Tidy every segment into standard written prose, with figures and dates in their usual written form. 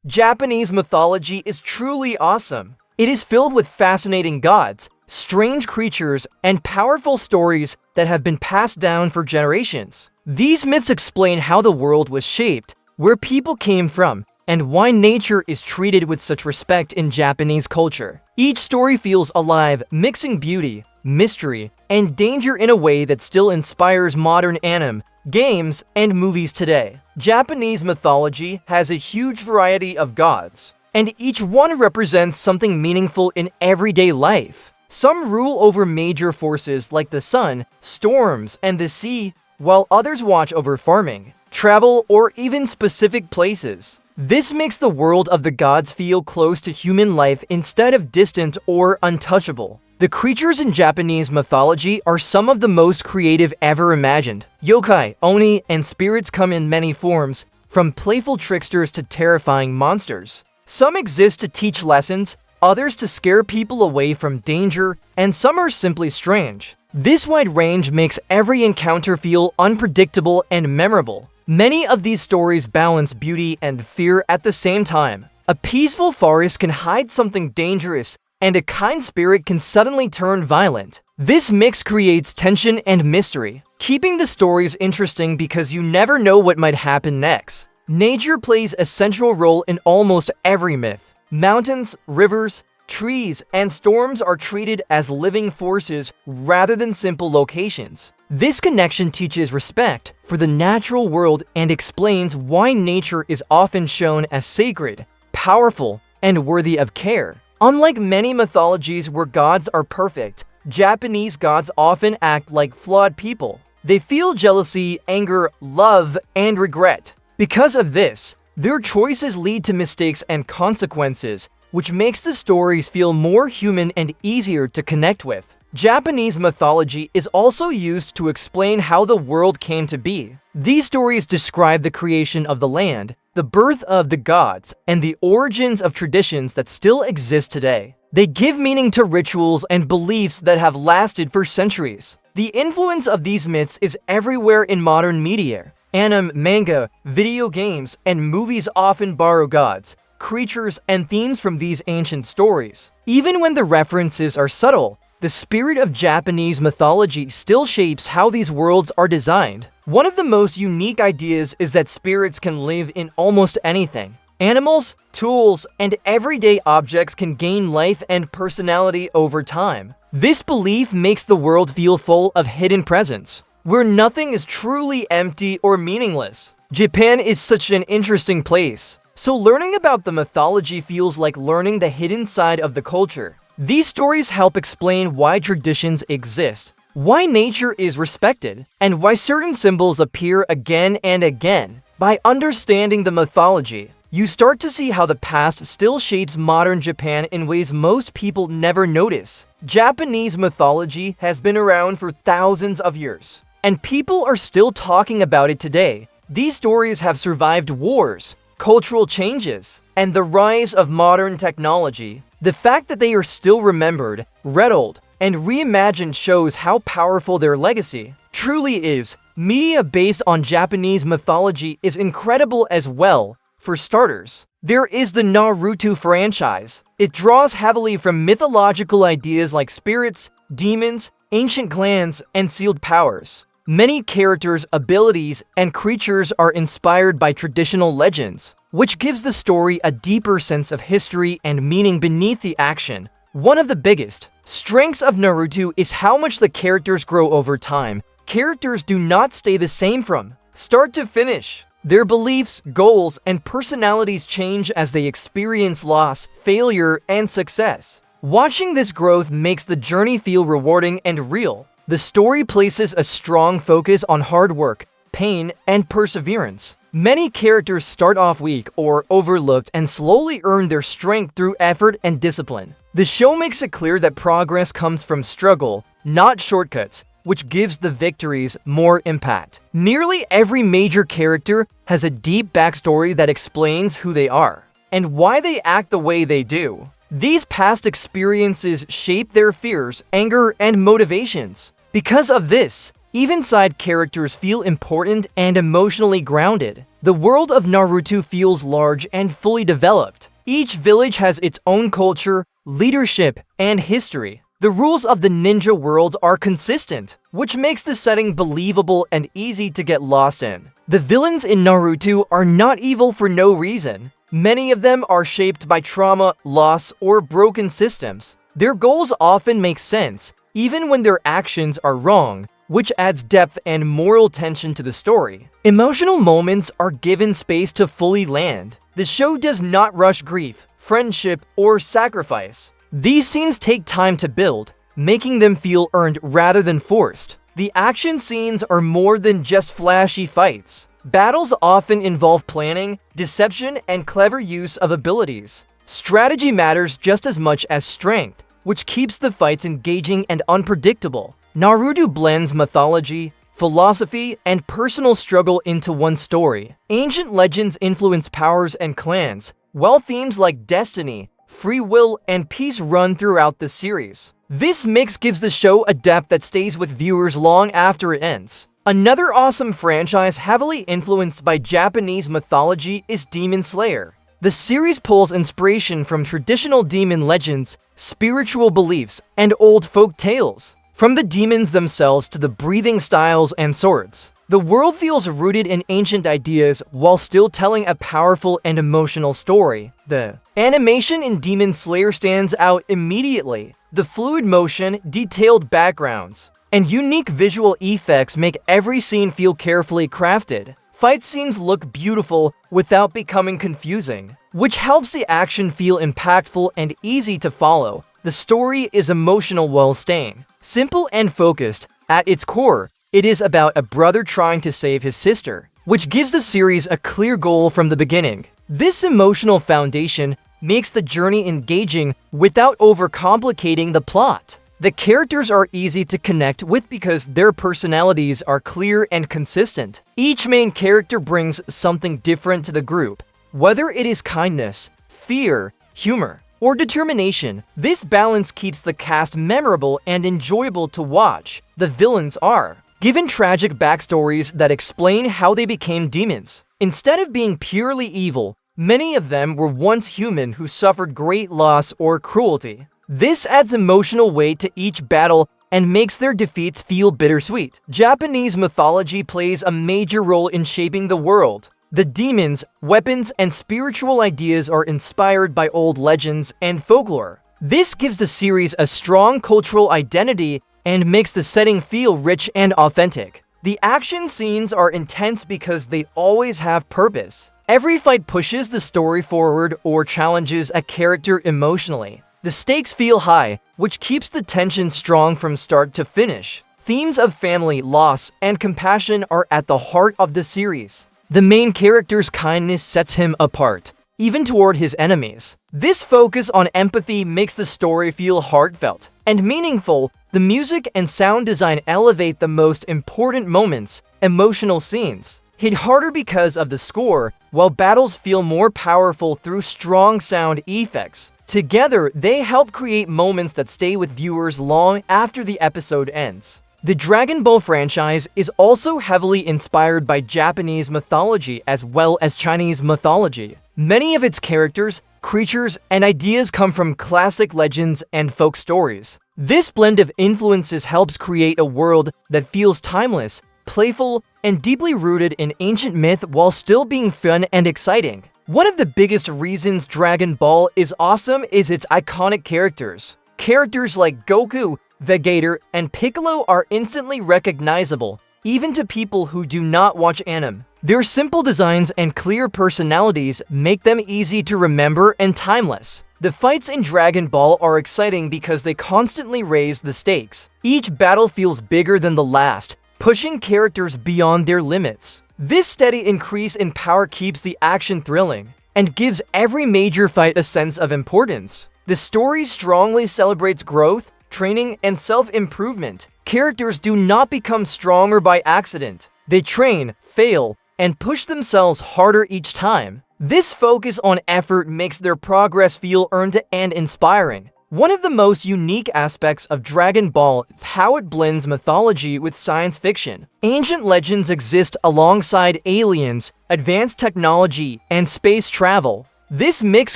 Japanese mythology is truly awesome. It is filled with fascinating gods, strange creatures, and powerful stories that have been passed down for generations. These myths explain how the world was shaped, where people came from, and why nature is treated with such respect in Japanese culture. Each story feels alive, mixing beauty, mystery, and danger in a way that still inspires modern anime, games, and movies today. Japanese mythology has a huge variety of gods, and each one represents something meaningful in everyday life. Some rule over major forces like the sun, storms, and the sea, while others watch over farming, travel, or even specific places. This makes the world of the gods feel close to human life instead of distant or untouchable. The creatures in Japanese mythology are some of the most creative ever imagined. Yokai, oni, and spirits come in many forms, from playful tricksters to terrifying monsters. Some exist to teach lessons, others to scare people away from danger, and some are simply strange. This wide range makes every encounter feel unpredictable and memorable. Many of these stories balance beauty and fear at the same time. A peaceful forest can hide something dangerous, and a kind spirit can suddenly turn violent. This mix creates tension and mystery, keeping the stories interesting because you never know what might happen next. Nature plays a central role in almost every myth. Mountains, rivers, trees, and storms are treated as living forces rather than simple locations. This connection teaches respect for the natural world and explains why nature is often shown as sacred, powerful, and worthy of care. Unlike many mythologies where gods are perfect, Japanese gods often act like flawed people. They feel jealousy, anger, love, and regret. Because of this, their choices lead to mistakes and consequences, which makes the stories feel more human and easier to connect with. Japanese mythology is also used to explain how the world came to be. These stories describe the creation of the land, the birth of the gods, and the origins of traditions that still exist today. They give meaning to rituals and beliefs that have lasted for centuries. The influence of these myths is everywhere in modern media. Anime, manga, video games, and movies often borrow gods, creatures, and themes from these ancient stories. Even when the references are subtle, the spirit of Japanese mythology still shapes how these worlds are designed. One of the most unique ideas is that spirits can live in almost anything. Animals, tools, and everyday objects can gain life and personality over time. This belief makes the world feel full of hidden presence, where nothing is truly empty or meaningless. Japan is such an interesting place, so learning about the mythology feels like learning the hidden side of the culture. These stories help explain why traditions exist, why nature is respected, and why certain symbols appear again and again. By understanding the mythology, you start to see how the past still shapes modern Japan in ways most people never notice. Japanese mythology has been around for thousands of years, and people are still talking about it today. These stories have survived wars, cultural changes, and the rise of modern technology. The fact that they are still remembered, retold, and reimagined shows how powerful their legacy truly is. Media based on Japanese mythology is incredible as well. For starters, there is the Naruto franchise. It draws heavily from mythological ideas like spirits, demons, ancient clans, and sealed powers. Many characters, abilities, and creatures are inspired by traditional legends, which gives the story a deeper sense of history and meaning beneath the action. One of the biggest strengths of Naruto is how much the characters grow over time. Characters do not stay the same from start to finish. Their beliefs, goals, and personalities change as they experience loss, failure, and success. Watching this growth makes the journey feel rewarding and real. The story places a strong focus on hard work, pain, and perseverance. Many characters start off weak or overlooked and slowly earn their strength through effort and discipline. The show makes it clear that progress comes from struggle, not shortcuts, which gives the victories more impact. Nearly every major character has a deep backstory that explains who they are and why they act the way they do. These past experiences shape their fears, anger, and motivations. Because of this, even side characters feel important and emotionally grounded. The world of Naruto feels large and fully developed. Each village has its own culture, leadership, and history. The rules of the ninja world are consistent, which makes the setting believable and easy to get lost in. The villains in Naruto are not evil for no reason. Many of them are shaped by trauma, loss, or broken systems. Their goals often make sense, even when their actions are wrong, which adds depth and moral tension to the story. Emotional moments are given space to fully land. The show does not rush grief, friendship, or sacrifice. These scenes take time to build, making them feel earned rather than forced. The action scenes are more than just flashy fights. Battles often involve planning, deception, and clever use of abilities. Strategy matters just as much as strength, which keeps the fights engaging and unpredictable. Naruto blends mythology, philosophy, and personal struggle into one story. Ancient legends influence powers and clans, while themes like destiny, free will, and peace run throughout the series. This mix gives the show a depth that stays with viewers long after it ends. Another awesome franchise heavily influenced by Japanese mythology is Demon Slayer. The series pulls inspiration from traditional demon legends, spiritual beliefs, and old folk tales. From the demons themselves to the breathing styles and swords, the world feels rooted in ancient ideas while still telling a powerful and emotional story. The animation in Demon Slayer stands out immediately. The fluid motion, detailed backgrounds, and unique visual effects make every scene feel carefully crafted. Fight scenes look beautiful without becoming confusing, which helps the action feel impactful and easy to follow. The story is emotional while staying simple and focused. At its core, it is about a brother trying to save his sister, which gives the series a clear goal from the beginning. This emotional foundation makes the journey engaging without overcomplicating the plot. The characters are easy to connect with because their personalities are clear and consistent. Each main character brings something different to the group, whether it is kindness, fear, humor, or determination. This balance keeps the cast memorable and enjoyable to watch. The villains are given tragic backstories that explain how they became demons. Instead of being purely evil, many of them were once human who suffered great loss or cruelty. This adds emotional weight to each battle and makes their defeats feel bittersweet. Japanese mythology plays a major role in shaping the world. The demons, weapons, and spiritual ideas are inspired by old legends and folklore. This gives the series a strong cultural identity and makes the setting feel rich and authentic. The action scenes are intense because they always have purpose. Every fight pushes the story forward or challenges a character emotionally. The stakes feel high, which keeps the tension strong from start to finish. Themes of family, loss, and compassion are at the heart of the series. The main character's kindness sets him apart, even toward his enemies. This focus on empathy makes the story feel heartfelt and meaningful. The music and sound design elevate the most important moments. Emotional scenes hit harder because of the score, while battles feel more powerful through strong sound effects. Together, they help create moments that stay with viewers long after the episode ends. The Dragon Ball franchise is also heavily inspired by Japanese mythology as well as Chinese mythology. Many of its characters, creatures, and ideas come from classic legends and folk stories. This blend of influences helps create a world that feels timeless, playful, and deeply rooted in ancient myth while still being fun and exciting. One of the biggest reasons Dragon Ball is awesome is its iconic characters. Characters like Goku, Vegeta, and Piccolo are instantly recognizable, even to people who do not watch anime. Their simple designs and clear personalities make them easy to remember and timeless. The fights in Dragon Ball are exciting because they constantly raise the stakes. Each battle feels bigger than the last, pushing characters beyond their limits. This steady increase in power keeps the action thrilling and gives every major fight a sense of importance. The story strongly celebrates growth, training, and self-improvement. Characters do not become stronger by accident. They train, fail, and push themselves harder each time. This focus on effort makes their progress feel earned and inspiring. One of the most unique aspects of Dragon Ball is how it blends mythology with science fiction. Ancient legends exist alongside aliens, advanced technology, and space travel. This mix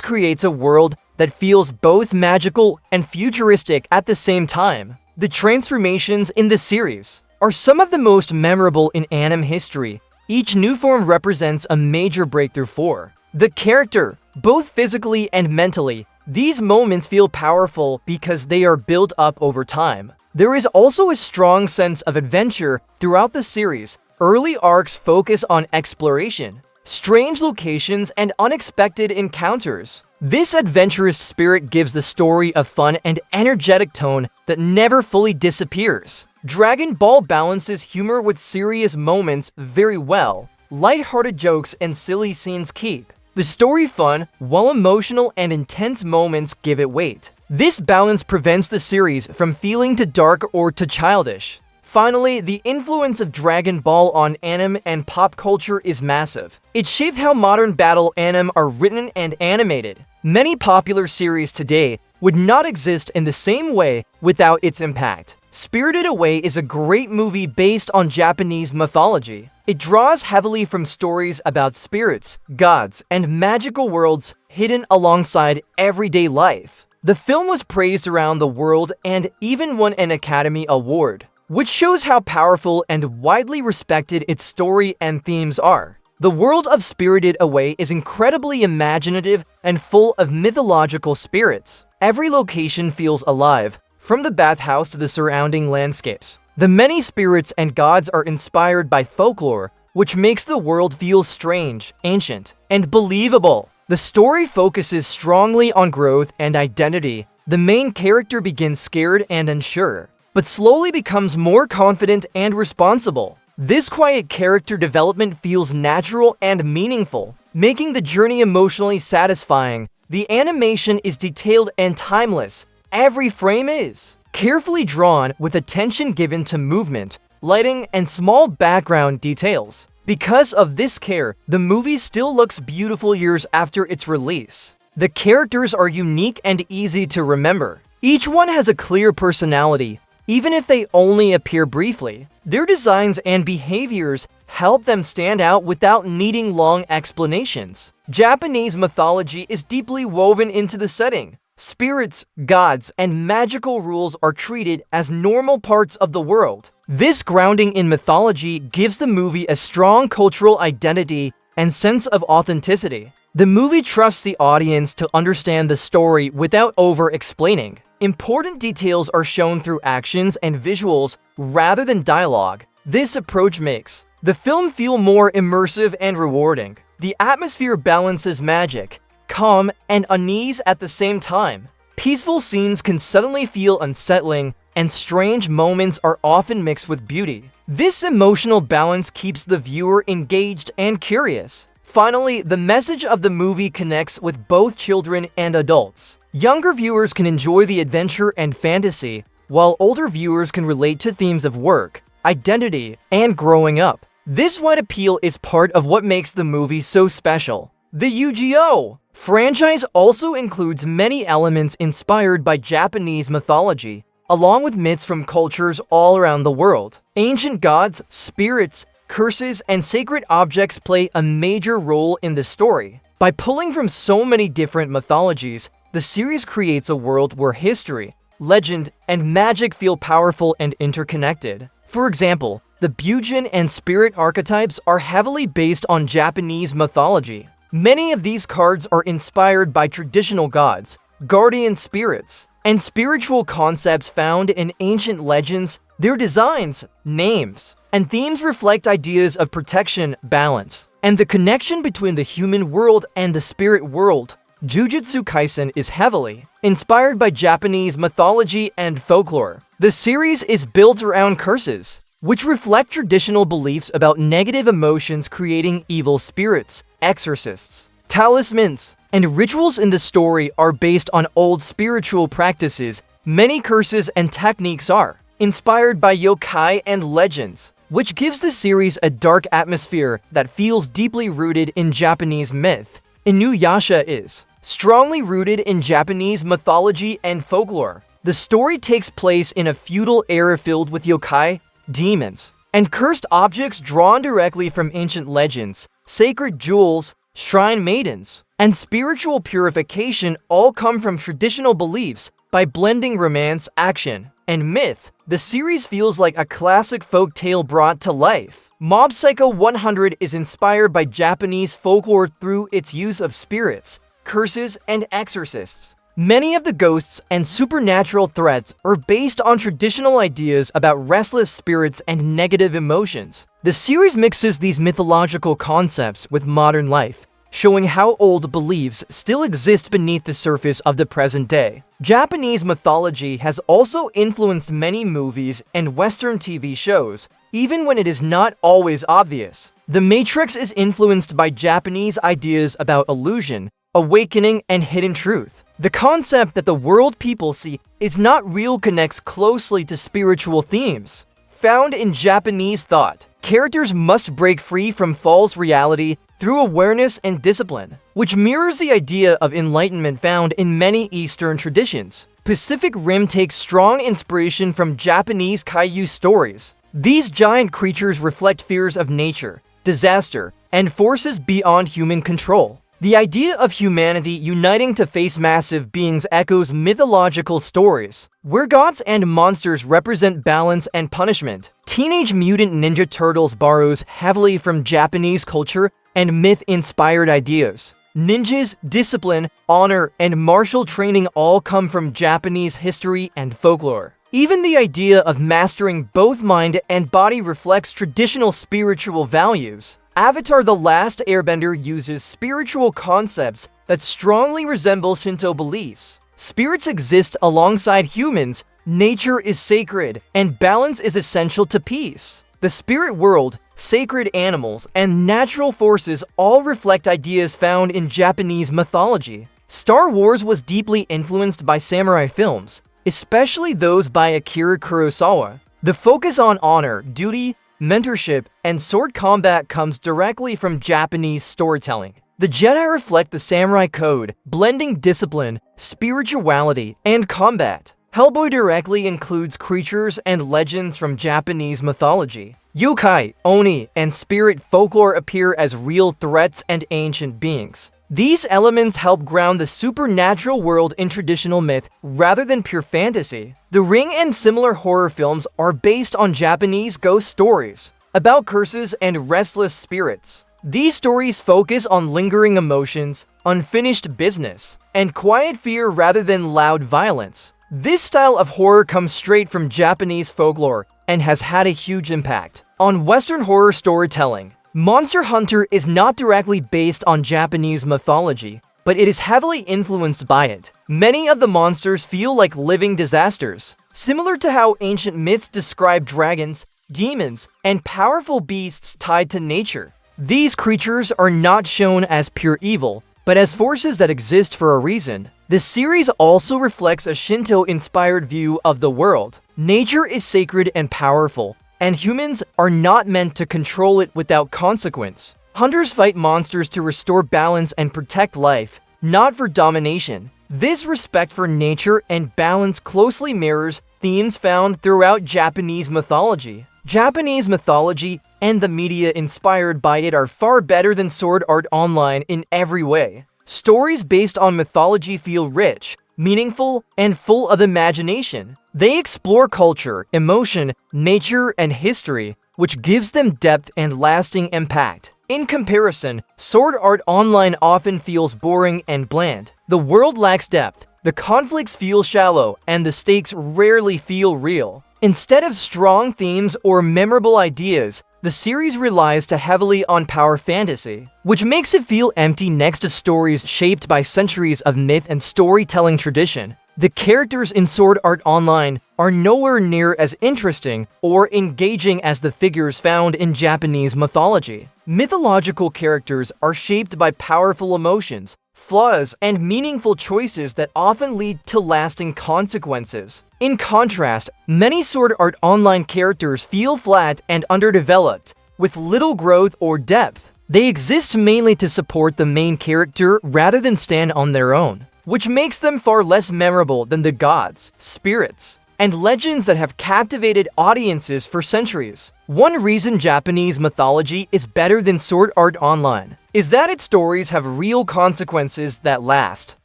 creates a world that feels both magical and futuristic at the same time. The transformations in the series are some of the most memorable in anime history. Each new form represents a major breakthrough for the character, both physically and mentally. These moments feel powerful because they are built up over time. There is also a strong sense of adventure throughout the series. Early arcs focus on exploration, strange locations, and unexpected encounters. This adventurous spirit gives the story a fun and energetic tone that never fully disappears. Dragon Ball balances humor with serious moments very well. Light-hearted jokes and silly scenes keep the story fun, while emotional and intense moments give it weight. This balance prevents the series from feeling too dark or too childish. Finally, the influence of Dragon Ball on anime and pop culture is massive. It shaped how modern battle anime are written and animated. Many popular series today would not exist in the same way without its impact. Spirited Away is a great movie based on Japanese mythology. It draws heavily from stories about spirits, gods, and magical worlds hidden alongside everyday life. The film was praised around the world and even won an Academy Award, which shows how powerful and widely respected its story and themes are. The world of Spirited Away is incredibly imaginative and full of mythological spirits. Every location feels alive, from the bathhouse to the surrounding landscapes. The many spirits and gods are inspired by folklore, which makes the world feel strange, ancient, and believable. The story focuses strongly on growth and identity. The main character begins scared and unsure, but slowly becomes more confident and responsible. This quiet character development feels natural and meaningful, making the journey emotionally satisfying. The animation is detailed and timeless. Every frame is carefully drawn with attention given to movement, lighting, and small background details. Because of this care, the movie still looks beautiful years after its release. The characters are unique and easy to remember. Each one has a clear personality, even if they only appear briefly. Their designs and behaviors help them stand out without needing long explanations. Japanese mythology is deeply woven into the setting. Spirits, gods, and magical rules are treated as normal parts of the world. This grounding in mythology gives the movie a strong cultural identity and sense of authenticity. The movie trusts the audience to understand the story without over-explaining. Important details are shown through actions and visuals rather than dialogue. This approach makes the film feel more immersive and rewarding. The atmosphere balances magic, calm, and unease at the same time. Peaceful scenes can suddenly feel unsettling, and strange moments are often mixed with beauty. This emotional balance keeps the viewer engaged and curious. Finally, the message of the movie connects with both children and adults. Younger viewers can enjoy the adventure and fantasy, while older viewers can relate to themes of work, identity, and growing up. This wide appeal is part of what makes the movie so special. The Yu-Gi-Oh! Franchise also includes many elements inspired by Japanese mythology, along with myths from cultures all around the world. Ancient gods, spirits, curses, and sacred objects play a major role in the story. By pulling from so many different mythologies, the series creates a world where history, legend, and magic feel powerful and interconnected. For example, the Bujin and spirit archetypes are heavily based on Japanese mythology. Many of these cards are inspired by traditional gods, guardian spirits, and spiritual concepts found in ancient legends. Their designs, names, and themes reflect ideas of protection, balance, and the connection between the human world and the spirit world. Jujutsu Kaisen is heavily inspired by Japanese mythology and folklore. The series is built around curses, which reflect traditional beliefs about negative emotions creating evil spirits. Exorcists, talismans, and rituals in the story are based on old spiritual practices. Many curses and techniques are inspired by yokai and legends, which gives the series a dark atmosphere that feels deeply rooted in Japanese myth. Inuyasha is strongly rooted in Japanese mythology and folklore. The story takes place in a feudal era filled with yokai, demons, and cursed objects drawn directly from ancient legends. Sacred jewels, shrine maidens, and spiritual purification all come from traditional beliefs. By blending romance, action, and myth, the series feels like a classic folk tale brought to life. Mob Psycho 100 is inspired by Japanese folklore through its use of spirits, curses, and exorcists. Many of the ghosts and supernatural threats are based on traditional ideas about restless spirits and negative emotions. The series mixes these mythological concepts with modern life, showing how old beliefs still exist beneath the surface of the present day. Japanese mythology has also influenced many movies and Western TV shows, even when it is not always obvious. The Matrix is influenced by Japanese ideas about illusion, awakening, and hidden truth. The concept that the world people see is not real connects closely to spiritual themes found in Japanese thought. Characters must break free from false reality through awareness and discipline, which mirrors the idea of enlightenment found in many Eastern traditions. Pacific Rim takes strong inspiration from Japanese kaiju stories. These giant creatures reflect fears of nature, disaster, and forces beyond human control. The idea of humanity uniting to face massive beings echoes mythological stories, where gods and monsters represent balance and punishment. Teenage Mutant Ninja Turtles borrows heavily from Japanese culture and myth-inspired ideas. Ninjas, discipline, honor, and martial training all come from Japanese history and folklore. Even the idea of mastering both mind and body reflects traditional spiritual values. Avatar: The Last Airbender uses spiritual concepts that strongly resemble Shinto beliefs. Spirits exist alongside humans, nature is sacred, and balance is essential to peace. The spirit world, sacred animals, and natural forces all reflect ideas found in Japanese mythology. Star Wars was deeply influenced by samurai films, especially those by Akira Kurosawa. The focus on honor, duty, mentorship, and sword combat comes directly from Japanese storytelling. The Jedi reflect the samurai code, blending discipline, spirituality, and combat. Hellboy directly includes creatures and legends from Japanese mythology. Yokai, oni, and spirit folklore appear as real threats and ancient beings. These elements help ground the supernatural world in traditional myth rather than pure fantasy. The Ring and similar horror films are based on Japanese ghost stories about curses and restless spirits. These stories focus on lingering emotions, unfinished business, and quiet fear rather than loud violence. This style of horror comes straight from Japanese folklore and has had a huge impact on Western horror storytelling. Monster Hunter is not directly based on Japanese mythology, but it is heavily influenced by it. Many of the monsters feel like living disasters, similar to how ancient myths describe dragons, demons, and powerful beasts tied to nature. These creatures are not shown as pure evil, but as forces that exist for a reason. The series also reflects a Shinto-inspired view of the world. Nature is sacred and powerful, and humans are not meant to control it without consequence. Hunters fight monsters to restore balance and protect life, not for domination. This respect for nature and balance closely mirrors themes found throughout Japanese mythology. Japanese mythology and the media inspired by it are far better than Sword Art Online in every way. Stories based on mythology feel rich, meaningful, and full of imagination. They explore culture, emotion, nature, and history, which gives them depth and lasting impact. In comparison, Sword Art Online often feels boring and bland. The world lacks depth, the conflicts feel shallow, and the stakes rarely feel real. Instead of strong themes or memorable ideas, the series relies too heavily on power fantasy, which makes it feel empty next to stories shaped by centuries of myth and storytelling tradition. The characters in Sword Art Online are nowhere near as interesting or engaging as the figures found in Japanese mythology. Mythological characters are shaped by powerful emotions, flaws, and meaningful choices that often lead to lasting consequences. In contrast, many Sword Art Online characters feel flat and underdeveloped, with little growth or depth. They exist mainly to support the main character rather than stand on their own, which makes them far less memorable than the gods, spirits, and legends that have captivated audiences for centuries. One reason Japanese mythology is better than Sword Art Online is that its stories have real consequences that last.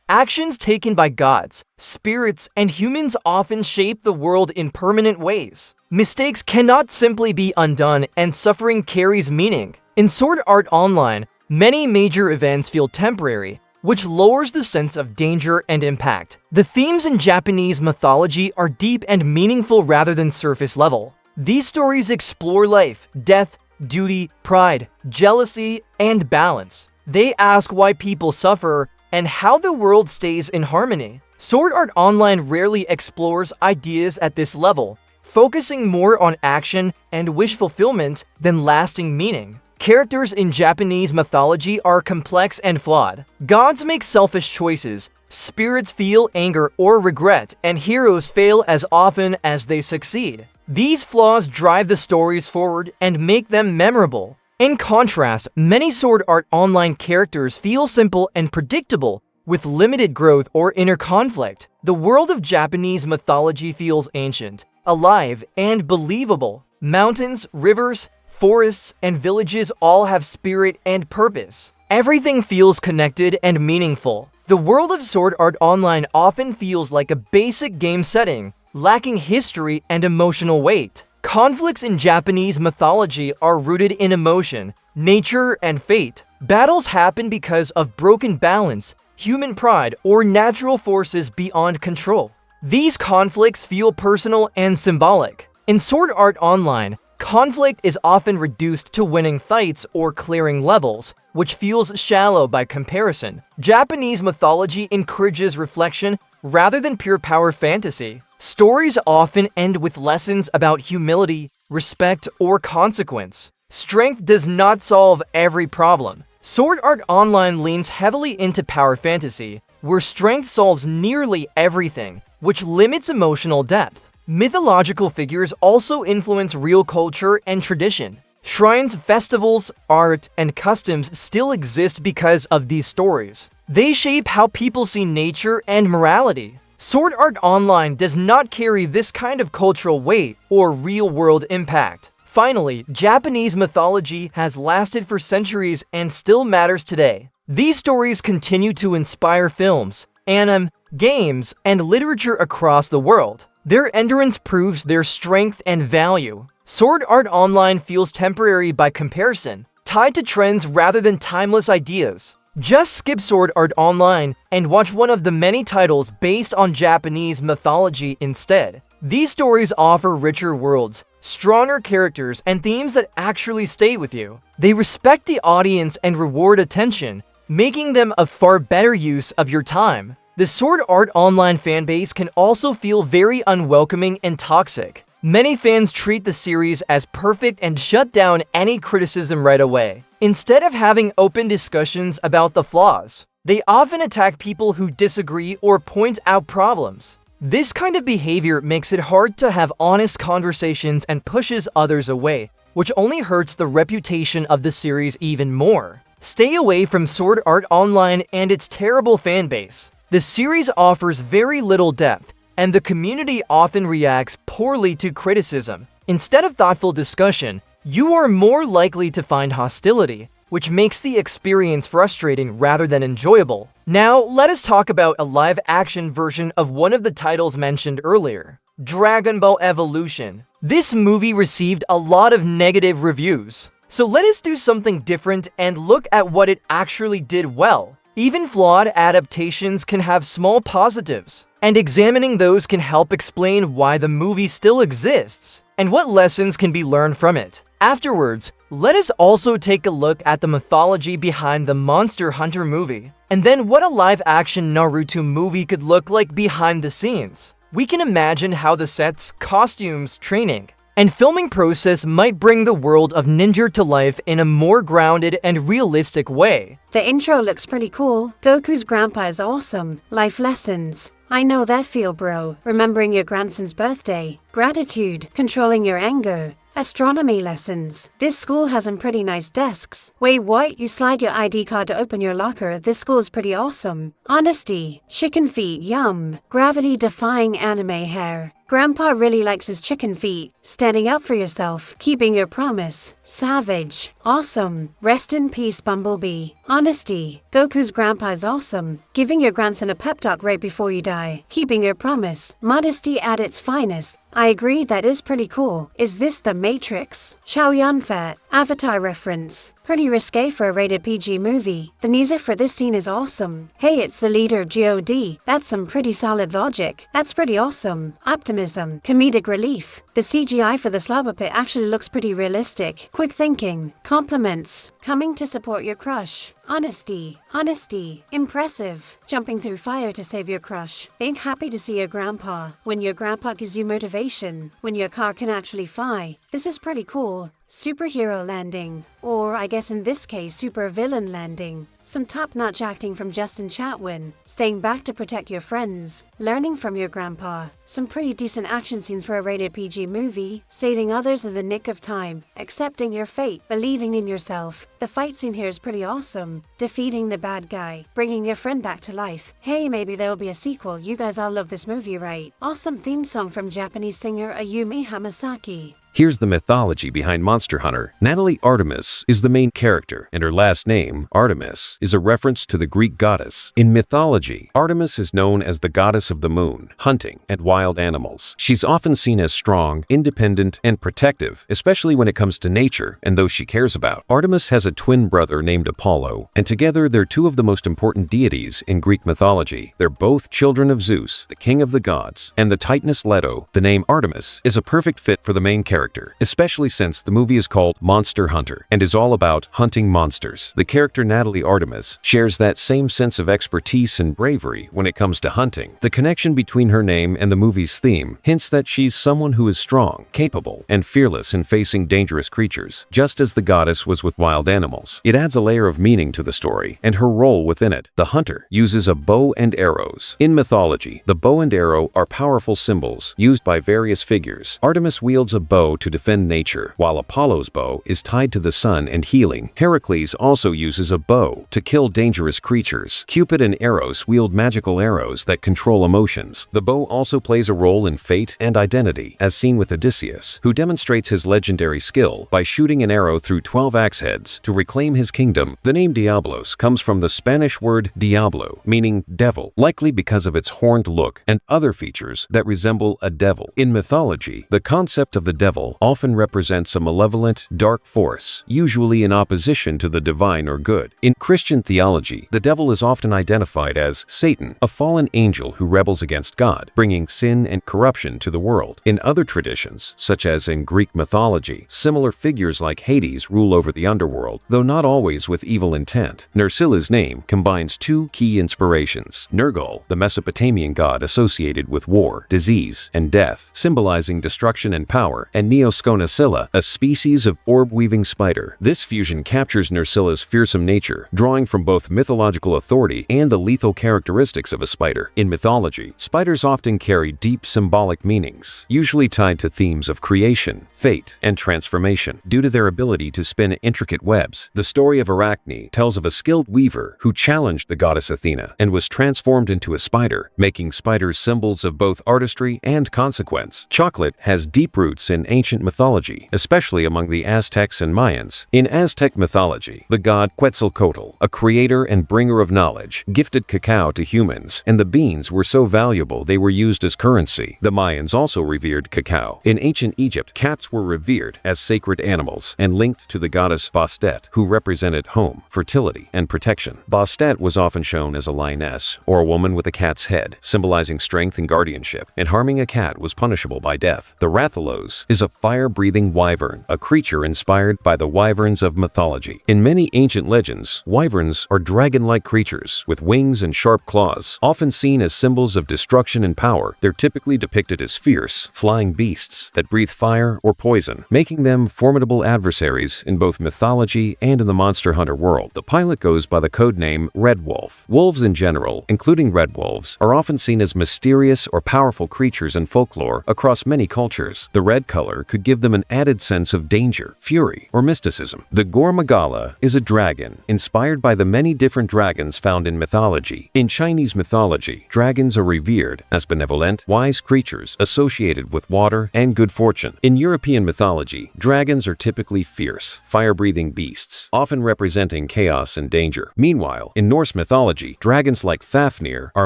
Actions taken by gods, spirits, and humans often shape the world in permanent ways. Mistakes cannot simply be undone, and suffering carries meaning. In Sword Art Online, many major events feel temporary, which lowers the sense of danger and impact. The themes in Japanese mythology are deep and meaningful rather than surface level. These stories explore life, death, duty, pride, jealousy, and balance. They ask why people suffer and how the world stays in harmony. Sword Art Online rarely explores ideas at this level, focusing more on action and wish fulfillment than lasting meaning. Characters in Japanese mythology are complex and flawed. Gods make selfish choices, spirits feel anger or regret, and heroes fail as often as they succeed. These flaws drive the stories forward and make them memorable. In contrast, many Sword Art Online characters feel simple and predictable, with limited growth or inner conflict. The world of Japanese mythology feels ancient, alive, and believable. Mountains, rivers, forests, and villages all have spirit and purpose. Everything feels connected and meaningful. The world of Sword Art Online often feels like a basic game setting, lacking history and emotional weight. Conflicts in Japanese mythology are rooted in emotion, nature, and fate. Battles happen because of broken balance, human pride, or natural forces beyond control. These conflicts feel personal and symbolic. In Sword Art Online, conflict is often reduced to winning fights or clearing levels, which feels shallow by comparison. Japanese mythology encourages reflection rather than pure power fantasy. Stories often end with lessons about humility, respect, or consequence. Strength does not solve every problem. Sword Art Online leans heavily into power fantasy, where strength solves nearly everything, which limits emotional depth. Mythological figures also influence real culture and tradition. Shrines, festivals, art, and customs still exist because of these stories. They shape how people see nature and morality. Sword Art Online does not carry this kind of cultural weight or real-world impact. Finally, Japanese mythology has lasted for centuries and still matters today. These stories continue to inspire films, anime, games, and literature across the world. Their endurance proves their strength and value. Sword Art Online feels temporary by comparison, tied to trends rather than timeless ideas. Just skip Sword Art Online and watch one of the many titles based on Japanese mythology instead. These stories offer richer worlds, stronger characters, and themes that actually stay with you. They respect the audience and reward attention, making them a far better use of your time. The Sword Art Online fanbase can also feel very unwelcoming and toxic. Many fans treat the series as perfect and shut down any criticism right away. Instead of having open discussions about the flaws, they often attack people who disagree or point out problems. This kind of behavior makes it hard to have honest conversations and pushes others away, which only hurts the reputation of the series even more. Stay away from Sword Art Online and its terrible fanbase. The series offers very little depth, and the community often reacts poorly to criticism. Instead of thoughtful discussion, you are more likely to find hostility, which makes the experience frustrating rather than enjoyable. Now, let us talk about a live-action version of one of the titles mentioned earlier, Dragon Ball Evolution. This movie received a lot of negative reviews, so let us do something different and look at what it actually did well. Even flawed adaptations can have small positives, and examining those can help explain why the movie still exists and what lessons can be learned from it. Afterwards, let us also take a look at the mythology behind the Monster Hunter movie, and then what a live-action Naruto movie could look like behind the scenes. We can imagine how the sets, costumes, training, and filming process might bring the world of ninja to life in a more grounded and realistic way. The intro looks pretty cool. Goku's grandpa is awesome. Life lessons. I know that feel, bro. Remembering your grandson's birthday. Gratitude. Controlling your anger. Astronomy lessons. This school has some pretty nice desks. Wait, what? You slide your ID card to open your locker. This school's pretty awesome. Honesty. Chicken feet, yum. Gravity-defying anime hair. Grandpa really likes his chicken feet. Standing up for yourself. Keeping your promise. Savage. Awesome. Rest in peace, Bumblebee. Honesty. Goku's grandpa is awesome. Giving your grandson a pep talk right before you die. Keeping your promise. Modesty at its finest. I agree, that is pretty cool. Is this the Matrix? Chow Yun-Fat. Avatar reference. Pretty risque for a rated PG movie. The music for this scene is awesome. Hey, it's the leader of God. That's some pretty solid logic. That's pretty awesome. Optimism. Comedic relief. The CGI for the slobber pit actually looks pretty realistic. Quick thinking. Compliments. Coming to support your crush. Honesty. Honesty. Impressive. Jumping through fire to save your crush. Being happy to see your grandpa. When your grandpa gives you motivation. When your car can actually fly. This is pretty cool. Superhero landing. Or, I guess in this case, supervillain landing. Some top-notch acting from Justin Chatwin. Staying back to protect your friends. Learning from your grandpa. Some pretty decent action scenes for a rated PG movie. Saving others in the nick of time. Accepting your fate. Believing in yourself. The fight scene here is pretty awesome. Defeating the bad guy. Bringing your friend back to life. Hey, maybe there will be a sequel. You guys all love this movie, right? Awesome theme song from Japanese singer Ayumi Hamasaki. Here's the mythology behind Monster Hunter. Natalie Artemis is the main character, and her last name, Artemis, is a reference to the Greek goddess. In mythology, Artemis is known as the goddess of the moon, hunting, and wild animals. She's often seen as strong, independent, and protective, especially when it comes to nature and those she cares about. Artemis has a twin brother named Apollo, and together they're two of the most important deities in Greek mythology. They're both children of Zeus, the king of the gods, and the Titaness Leto. The name Artemis is a perfect fit for the main character, especially since the movie is called Monster Hunter and is all about hunting monsters. The character Natalie Artemis shares that same sense of expertise and bravery when it comes to hunting. The connection between her name and the movie's theme hints that she's someone who is strong, capable, and fearless in facing dangerous creatures, just as the goddess was with wild animals. It adds a layer of meaning to the story and her role within it. The hunter uses a bow and arrows. In mythology, the bow and arrow are powerful symbols used by various figures. Artemis wields a bow to defend nature, while Apollo's bow is tied to the sun and healing. Heracles also uses a bow to kill dangerous creatures. Cupid and Eros wield magical arrows that control emotions. The bow also plays a role in fate and identity, as seen with Odysseus, who demonstrates his legendary skill by shooting an arrow through 12 axe heads to reclaim his kingdom. The name Diablos comes from the Spanish word diablo, meaning devil, likely because of its horned look and other features that resemble a devil. In mythology, the concept of the devil often represents a malevolent, dark force, usually in opposition to the divine or good. In Christian theology, the devil is often identified as Satan, a fallen angel who rebels against God, bringing sin and corruption to the world. In other traditions, such as in Greek mythology, similar figures like Hades rule over the underworld, though not always with evil intent. Nersilla's name combines two key inspirations: Nergal, the Mesopotamian god associated with war, disease, and death, symbolizing destruction and power, and Neosconacilla, a species of orb-weaving spider. This fusion captures Nersilla's fearsome nature, drawing from both mythological authority and the lethal characteristics of a spider. In mythology, spiders often carry deep symbolic meanings, usually tied to themes of creation, fate, and transformation. Due to their ability to spin intricate webs, the story of Arachne tells of a skilled weaver who challenged the goddess Athena and was transformed into a spider, making spiders symbols of both artistry and consequence. Chocolate has deep roots in ancient mythology, especially among the Aztecs and Mayans. In Aztec mythology, the god Quetzalcoatl, a creator and bringer of knowledge, gifted cacao to humans, and the beans were so valuable they were used as currency. The Mayans also revered cacao. In ancient Egypt, cats were revered as sacred animals and linked to the goddess Bastet, who represented home, fertility, and protection. Bastet was often shown as a lioness, or a woman with a cat's head, symbolizing strength and guardianship, and harming a cat was punishable by death. The Rathalos is a fire-breathing wyvern, a creature inspired by the wyverns of mythology. In many ancient legends, wyverns are dragon-like creatures with wings and sharp claws, often seen as symbols of destruction and power. Their They're typically depicted as fierce, flying beasts that breathe fire or poison, making them formidable adversaries in both mythology and in the Monster Hunter world. The pilot goes by the codename Red Wolf. Wolves in general, including red wolves, are often seen as mysterious or powerful creatures in folklore across many cultures. The red color could give them an added sense of danger, fury, or mysticism. The Gormagala is a dragon, inspired by the many different dragons found in mythology. In Chinese mythology, dragons are revered as benevolent, wise creatures associated with water and good fortune. In European mythology, dragons are typically fierce, fire-breathing beasts, often representing chaos and danger. Meanwhile, in Norse mythology, dragons like Fafnir are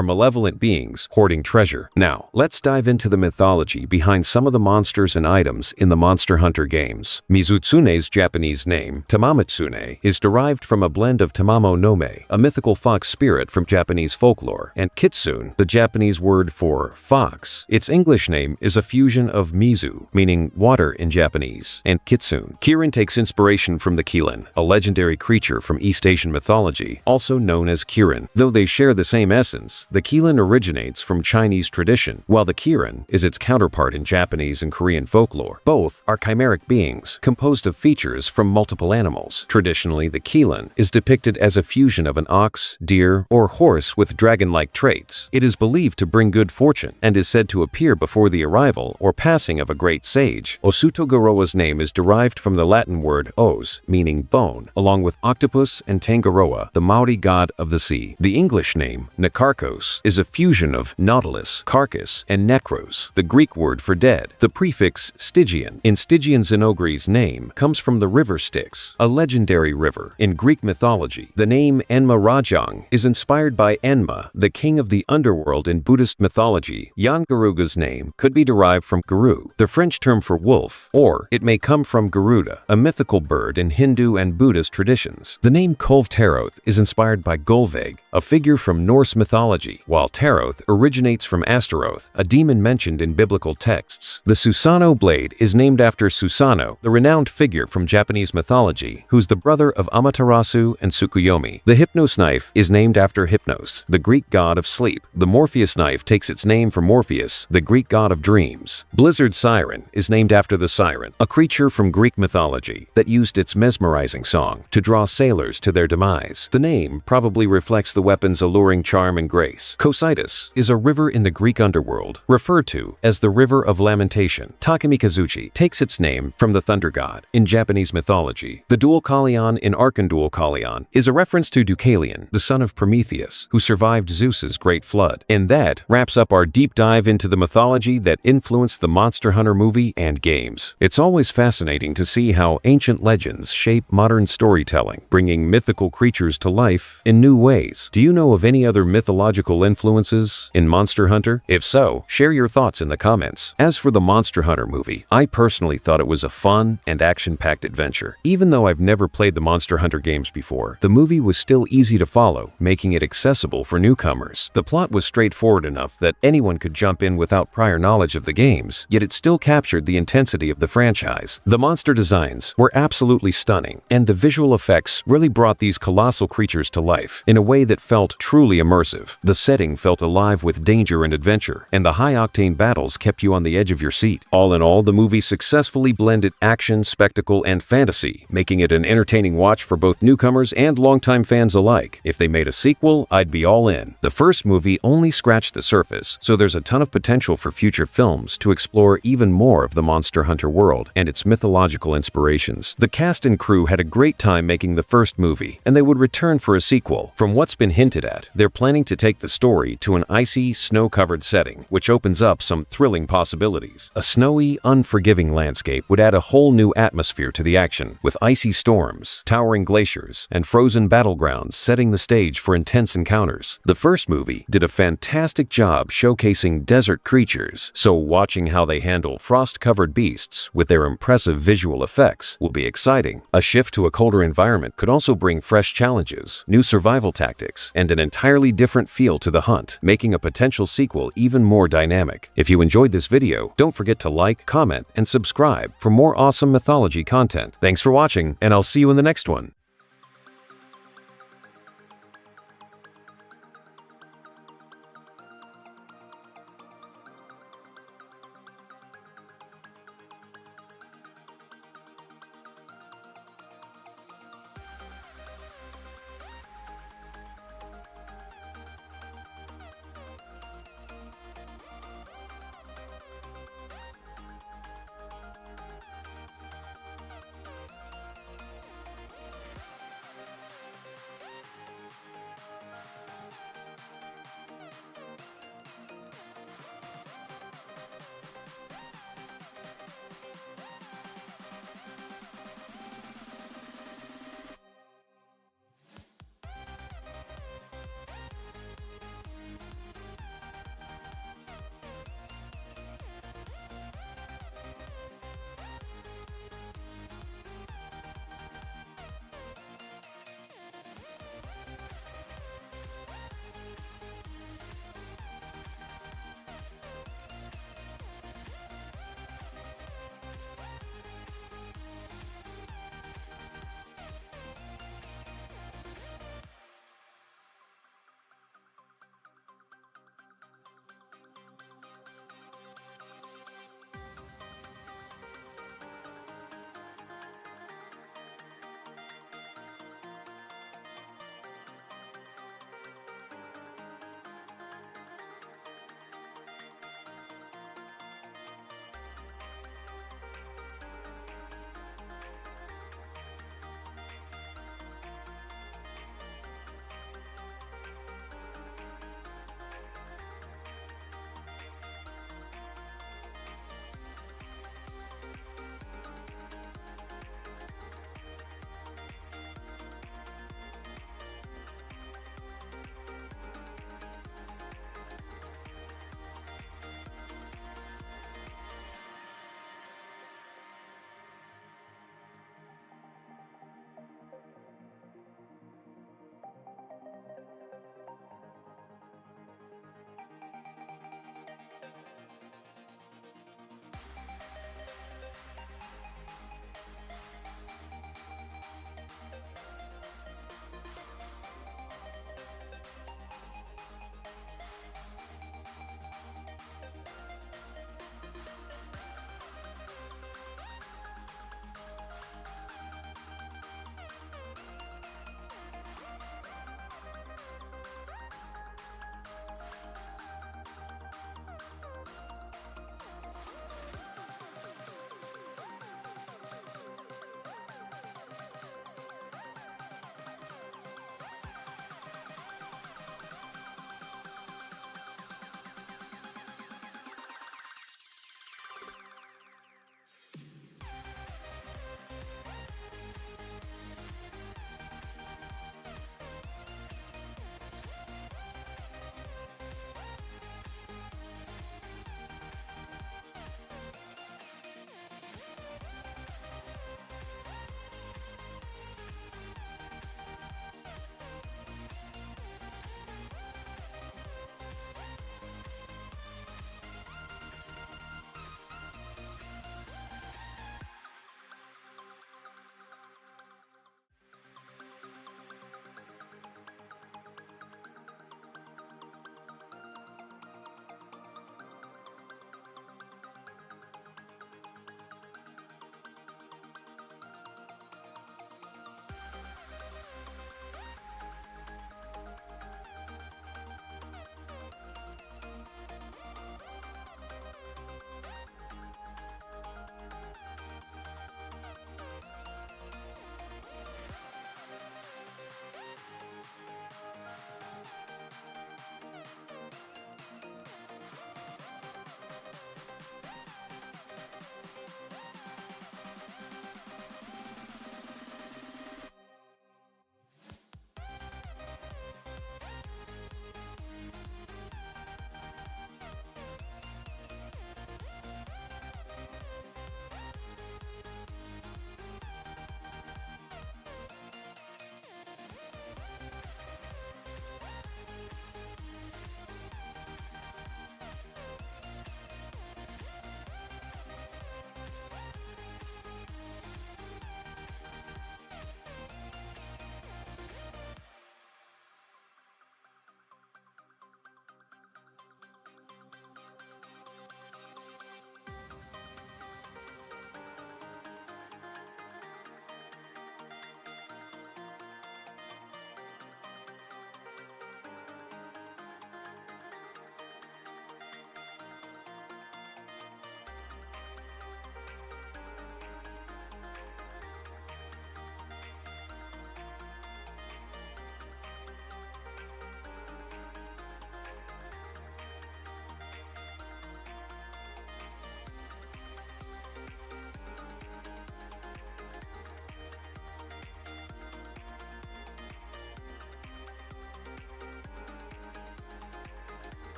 malevolent beings hoarding treasure. Now, let's dive into the mythology behind some of the monsters and items in the Monster Hunter games. Mizutsune's Japanese name, Tamamitsune, is derived from a blend of Tamamo Nome, a mythical fox spirit from Japanese folklore, and Kitsune, the Japanese word for fox. Its English name is a fusion of Mizu, meaning water in Japanese, and Kitsune. Kirin takes inspiration from the Kirin, a legendary creature from East Asian mythology, also known as Kirin. Though they share the same essence, the Kirin originates from Chinese tradition, while the Kirin is its counterpart in Japanese and Korean folklore. Both are chimeric beings, composed of features from multiple animals. Traditionally, the Kirin is depicted as a fusion of an ox, deer, or horse with dragon-like traits. It is believed to bring good fortune, and is said to appear before the arrival or passing of a great sage. Osutogoroa's name is derived from the Latin word os, meaning bone, along with octopus and Tangaroa, the Maori god of the sea. The English name, Nekarkos, is a fusion of nautilus, carcass, and nekros, the Greek word for dead. The prefix Stygian in Stygian Zenogri's name comes from the river Styx, a legendary river. In Greek mythology, the name Enma Rajang is inspired by Enma, the king of the underworld in Buddhist mythology. Jan Garuga's name could be derived from Guru, the French term for wolf, or it may come from Garuda, a mythical bird in Hindu and Buddhist traditions. The name Kolv-Taroth is inspired by Golveg, a figure from Norse mythology, while Taroth originates from Astaroth, a demon mentioned in biblical texts. The Susanoo blade is named after Susanoo, the renowned figure from Japanese mythology, who's the brother of Amaterasu and Tsukuyomi. The Hypnos knife is named after Hypnos, the Greek god of sleep. The Morpheus knife takes its name from Morpheus, the Greek god of dreams. Blizzard Siren is named after the siren, a creature from Greek mythology that used its mesmerizing song to draw sailors to their demise. The name probably reflects the weapon's alluring charm and grace. Cocytus is a river in the Greek underworld, referred to as the River of Lamentation. Takemikazuchi takes its name from the thunder god. In Japanese mythology, the Dual Kalion in Arkandual Kalion is a reference to Deucalion, the son of Prometheus, who survived Zeus's great flood. And that wraps up our deep dive into the mythology that influenced the Monster Hunter movie and games. It's always fascinating to see how ancient legends shape modern storytelling, bringing mythical creatures to life in new ways. Do you know of any other mythological influences in Monster Hunter? If so, share your thoughts in the comments. As for the Monster Hunter movie, I personally thought it was a fun and action-packed adventure. Even though I've never played the Monster Hunter games before, the movie was still easy to follow, making it accessible for newcomers. The plot was straightforward enough that anyone could jump in without prior knowledge of the games, yet it still captured the intensity of the franchise. The monster designs were absolutely stunning, and the visual effects really brought these colossal creatures to life in a way that felt truly immersive. The setting felt alive with danger and adventure, and the high-octane battles kept you on the edge of your seat. All in all, the movie successfully blended action, spectacle, and fantasy, making it an entertaining watch for both newcomers and longtime fans alike. If they made a sequel, I'd be all in. The first movie only scratched the surface, so there's a ton of potential for future films to explore even more of the Monster Hunter world and its mythological inspirations. The cast and crew had a great time making the first movie, and they would return for a sequel. From what's been hinted at, they're planning to take the story to an icy, snow-covered setting, which opens up some thrilling possibilities. A snowy, unforgiving landscape would add a whole new atmosphere to the action, with icy storms, towering glaciers, and frozen battlegrounds setting the stage for intense encounters. The first movie did a fantastic job showcasing desert creatures, so watching how they handle frost-covered beasts with their impressive visual effects will be exciting. A shift to a colder environment could also bring fresh challenges, new survival tactics, and an entirely different feel to the hunt, making a potential sequel even more dynamic. If you enjoyed this video, don't forget to like, comment, and subscribe for more awesome mythology content. Thanks for watching, and I'll see you in the next one.